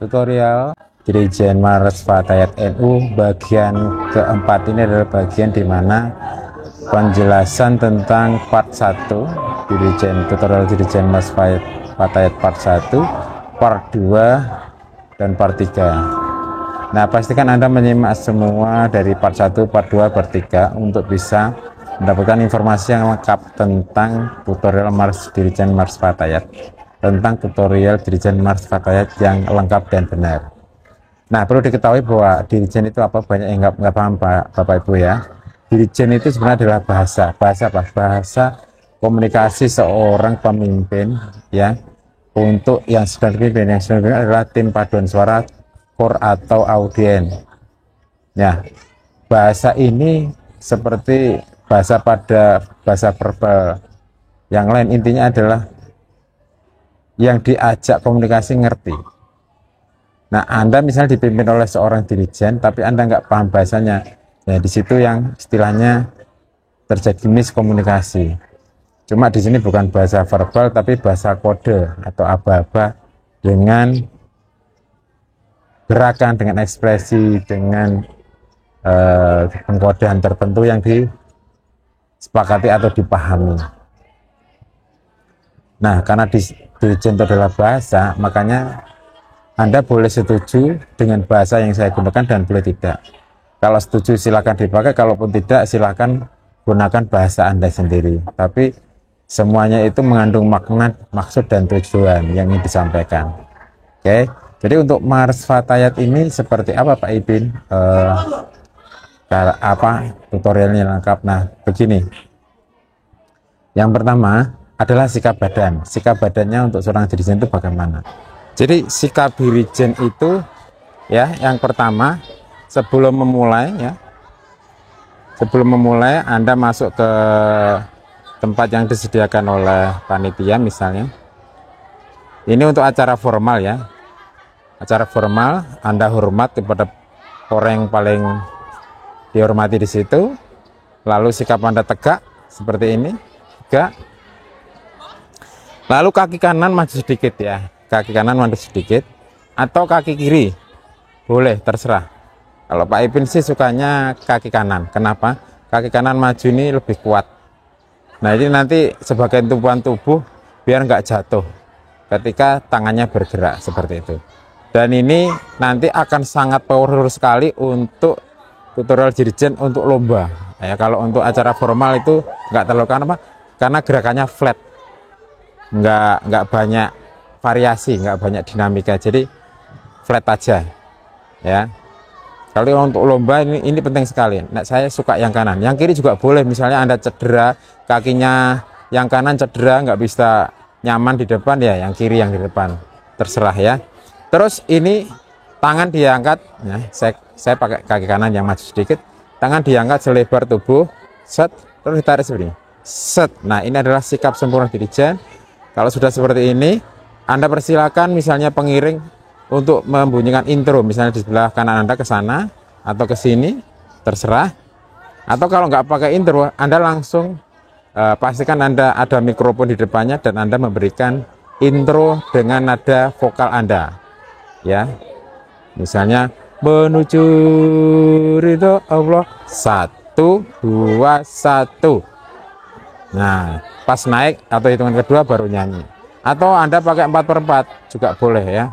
Tutorial Dirijen Mars Fatayat NU bagian keempat ini adalah bagian di mana penjelasan tentang part 1 tutorial Dirijen Mars Fatayat part 1, part 2 dan part 3. Nah, pastikan Anda menyimak semua dari part 1, part 2, part 3 untuk bisa mendapatkan informasi yang lengkap tentang tutorial Dirijen Mars Fatayat, tentang tutorial Dirijen Mars Fatayat yang lengkap dan benar. Nah, perlu diketahui bahwa Dirijen itu apa, banyak yang nggak paham Bapak Ibu ya. Dirijen itu sebenarnya adalah bahasa komunikasi seorang pemimpin ya, untuk yang sedang dipimpin. Yang sedang dipimpin adalah tim paduan suara core atau audien. Nah, bahasa ini seperti bahasa verbal yang lain, intinya adalah yang diajak komunikasi ngerti. Nah, Anda misalnya dipimpin oleh seorang dirijen, tapi Anda nggak paham bahasanya, ya di situ yang istilahnya terjadi miskomunikasi. Cuma di sini bukan bahasa verbal, tapi bahasa kode atau aba-aba dengan gerakan, dengan ekspresi, dengan pengkodean tertentu yang disepakati atau dipahami. Nah, karena dirijen itu adalah bahasa, makanya Anda boleh setuju dengan bahasa yang saya gunakan dan boleh tidak. Kalau setuju silakan dipakai, kalaupun tidak silakan gunakan bahasa Anda sendiri. Tapi semuanya itu mengandung makna, maksud dan tujuan yang ingin disampaikan. Oke, jadi untuk Mars Fatayat ini seperti apa Pak Ipin? Tutorialnya lengkap. Nah, begini. Yang pertama adalah sikap badan. Sikap badannya untuk seorang dirijen itu bagaimana? Jadi sikap dirijen itu ya, yang pertama sebelum memulai Anda masuk ke tempat yang disediakan oleh panitia misalnya. Ini untuk acara formal ya. Acara formal, Anda hormat kepada orang yang paling dihormati di situ. Lalu sikap Anda tegak seperti ini, tegak. Lalu kaki kanan maju sedikit ya. Kaki kanan maju sedikit atau kaki kiri boleh, terserah. Kalau Pak Ipin sih sukanya kaki kanan. Kenapa? Kaki kanan maju ini lebih kuat. Nah, ini nanti sebagai tumpuan tubuh biar nggak jatuh ketika tangannya bergerak seperti itu. Dan ini nanti akan sangat powerful sekali untuk tutorial dirijen untuk lomba ya. Kalau untuk acara formal itu nggak terlalu, karena gerakannya flat, nggak banyak variasi, nggak banyak dinamika, jadi flat aja ya. Kalau untuk lomba ini penting sekali. Nah, saya suka yang kanan, yang kiri juga boleh. Misalnya Anda cedera, kakinya yang kanan cedera, nggak bisa nyaman di depan ya, yang kiri yang di depan, terserah ya. Terus ini tangan diangkat ya, saya pakai kaki kanan yang maju sedikit, tangan diangkat selebar tubuh, set, terus ditarik seperti ini, set. Nah, ini adalah sikap sempurna dirijen. Kalau sudah seperti ini, Anda persilakan misalnya pengiring untuk membunyikan intro, misalnya di sebelah kanan Anda ke sana atau ke sini, terserah. Atau kalau nggak pakai intro, Anda langsung pastikan Anda ada mikrofon di depannya dan Anda memberikan intro dengan nada vokal Anda ya. Misalnya menuju ridho Allah, 1, 2, 1. Nah, pas naik atau hitungan kedua baru nyanyi. Atau Anda pakai 4/4 juga boleh ya.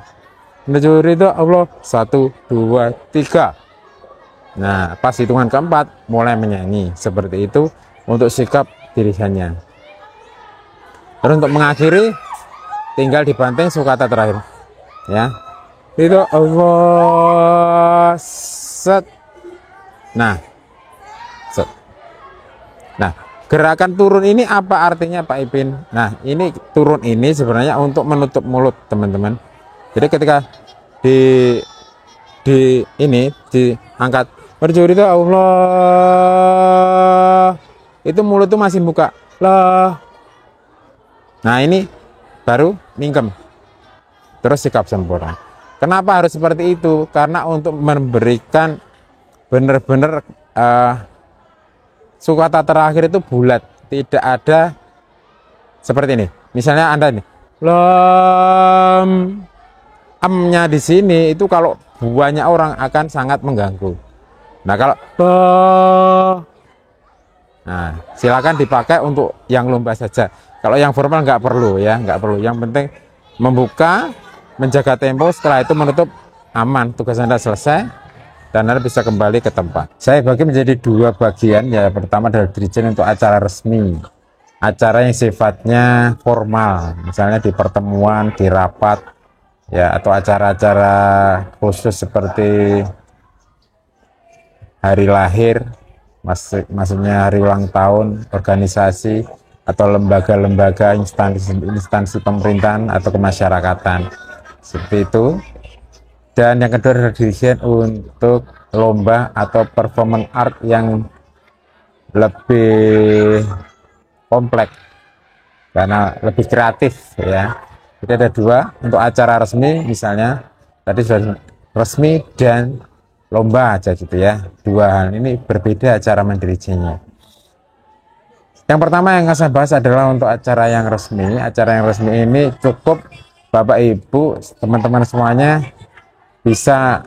Menuju ridho Allah, 1, 2, 3. Nah, pas hitungan keempat mulai menyanyi. Seperti itu untuk sikap dirijennya. Terus untuk mengakhiri tinggal dibanting sukata terakhir ya. Ridho Allah, set. Nah, set. Nah, gerakan turun ini apa artinya Pak Ipin? Nah, ini turun ini sebenarnya untuk menutup mulut teman-teman. Jadi ketika diangkat berjuri itu Allah, itu mulut itu masih buka lah. Nah, ini baru mingkem. Terus sikap sempurna. Kenapa harus seperti itu? Karena untuk memberikan benar-benar sukata terakhir itu bulat, tidak ada seperti ini. Misalnya Anda ini lam, emnya di sini itu kalau banyak orang akan sangat mengganggu. Nah, kalau nah, silakan dipakai untuk yang lomba saja. Kalau yang formal nggak perlu ya, nggak perlu. Yang penting membuka, menjaga tempo, setelah itu menutup, aman. Tugas Anda selesai dan Anda bisa kembali ke tempat. Saya bagi menjadi dua bagian ya. Pertama adalah dirijen untuk acara resmi, acara yang sifatnya formal, misalnya di pertemuan, di rapat, ya, atau acara-acara khusus seperti hari lahir, maksudnya hari ulang tahun, organisasi, atau lembaga-lembaga, instansi pemerintahan atau kemasyarakatan, seperti itu. Dan yang kedua adalah dirijen untuk lomba atau performance art yang lebih kompleks karena lebih kreatif ya. Jadi ada dua untuk acara resmi, misalnya tadi sudah resmi dan lomba aja gitu ya. Dua hal ini berbeda cara mendirijennya. Yang pertama yang saya bahas adalah untuk acara yang resmi. Acara yang resmi ini cukup Bapak Ibu teman-teman semuanya bisa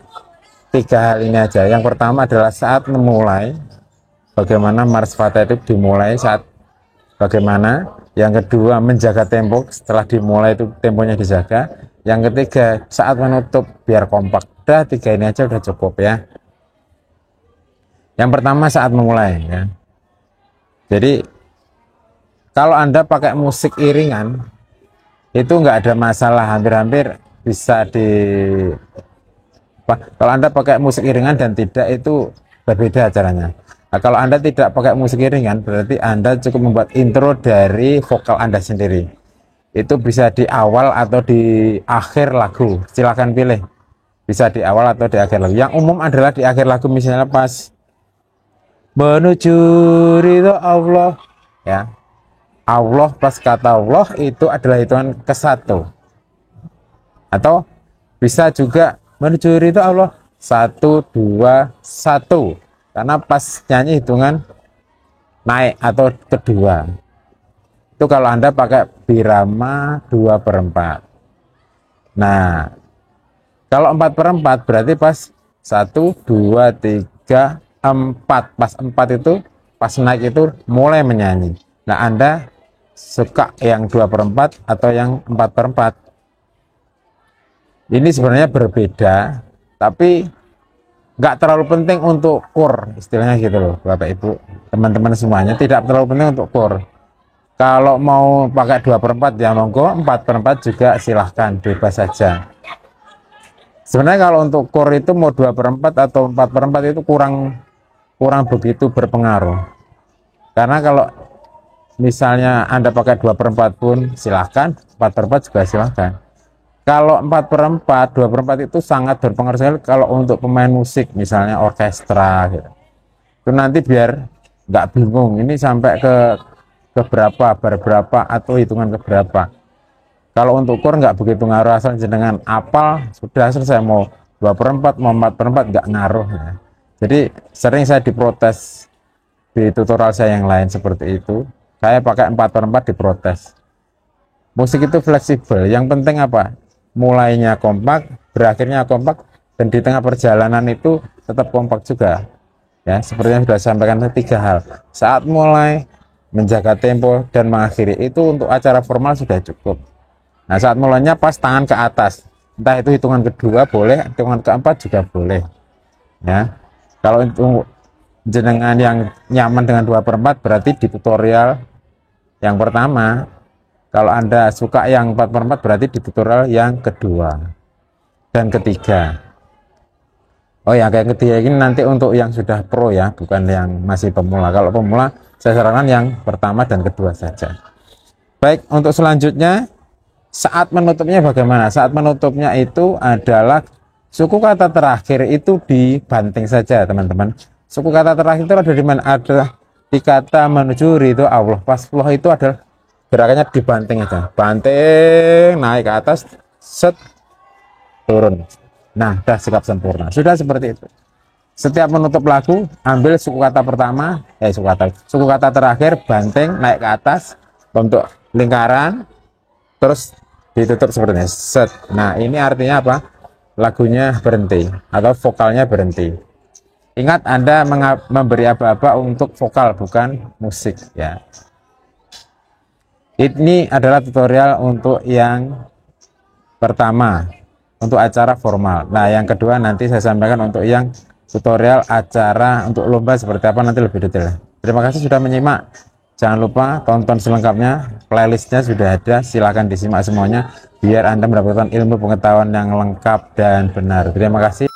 tiga hal ini aja. Yang pertama adalah saat memulai, bagaimana Mars Fata itu dimulai saat bagaimana. Yang kedua menjaga tempo, setelah dimulai itu temponya dijaga. Yang ketiga saat menutup biar kompak. Udah tiga ini aja udah cukup ya. Yang pertama saat memulai ya. Jadi kalau Anda pakai musik iringan itu nggak ada masalah, hampir-hampir bisa di kalau Anda pakai musik iringan dan tidak, itu berbeda acaranya. Nah, kalau Anda tidak pakai musik iringan, berarti Anda cukup membuat intro dari vokal Anda sendiri. Itu bisa di awal atau di akhir lagu. Silakan pilih. Bisa di awal atau di akhir lagu. Yang umum adalah di akhir lagu, misalnya pas menuju ridho Allah. Ya. Allah, pas kata Allah itu adalah hitungan ke-1. Atau bisa juga menuju ridho Allah 1, 2, 1. Karena pas nyanyi hitungan naik atau kedua. Itu kalau Anda pakai birama 2/4. Nah, kalau 4/4 berarti pas 1, 2, 3, 4. Pas 4 itu, pas naik itu mulai menyanyi. Nah, Anda suka yang 2/4 atau yang 4/4? Ini sebenarnya berbeda, tapi nggak terlalu penting untuk core, istilahnya gitu loh Bapak Ibu teman-teman semuanya, tidak terlalu penting untuk core. Kalau mau pakai 2/4 ya monggo, 4/4 juga silahkan, bebas saja. Sebenarnya kalau untuk core itu mau 2/4 atau 4/4 itu kurang begitu berpengaruh, karena kalau misalnya Anda pakai 2/4 pun silahkan, 4/4 juga silahkan. Kalau 4/4, 2/4 itu sangat berpengaruh sekali kalau untuk pemain musik, misalnya orkestra gitu. Itu nanti biar nggak bingung, ini sampai ke berapa, bar berapa, atau hitungan ke berapa. Kalau untuk core nggak begitu ngaruh, asal jenengan apal, sudah selesai. Mau 2/4, mau 4/4 nggak ngaruh ya. Jadi sering saya diprotes di tutorial saya yang lain seperti itu. Saya pakai 4/4 diprotes. Musik itu fleksibel, yang penting apa? Mulainya kompak, berakhirnya kompak, dan di tengah perjalanan itu tetap kompak juga ya. Seperti yang sudah saya sampaikan, 3 hal: saat mulai, menjaga tempo, dan mengakhiri. Itu untuk acara formal sudah cukup. Nah, saat mulainya pas tangan ke atas, entah itu hitungan kedua boleh, hitungan keempat juga boleh ya. Kalau itu jenengan yang nyaman dengan 2/4, berarti di tutorial yang pertama. Kalau Anda suka yang 4/4, berarti di tutorial yang kedua dan ketiga. Oh ya, kayak ketiga ini nanti untuk yang sudah pro ya, bukan yang masih pemula. Kalau pemula, saya sarankan yang pertama dan kedua saja. Baik, untuk selanjutnya, saat menutupnya bagaimana? Saat menutupnya itu adalah suku kata terakhir itu dibanting saja, teman-teman. Suku kata terakhir itu ada di mana? Ada di kata menuju ridho Allah. Pas flow itu adalah gerakannya dibanting aja, banting, naik ke atas, set, turun. Nah, sudah sikap sempurna. Sudah seperti itu. Setiap menutup lagu, ambil suku kata pertama, suku kata terakhir, banting, naik ke atas, bentuk lingkaran, terus ditutup seperti ini, set. Nah, ini artinya apa? lagunya berhenti atau vokalnya berhenti. Ingat, Anda memberi aba-aba untuk vokal, bukan musik ya. Ini adalah tutorial untuk yang pertama, untuk acara formal. Nah, yang kedua nanti saya sampaikan untuk yang tutorial acara untuk lomba seperti apa, nanti lebih detail. Terima kasih sudah menyimak. Jangan lupa tonton selengkapnya, playlistnya sudah ada, silahkan disimak semuanya biar Anda mendapatkan ilmu pengetahuan yang lengkap dan benar. Terima kasih.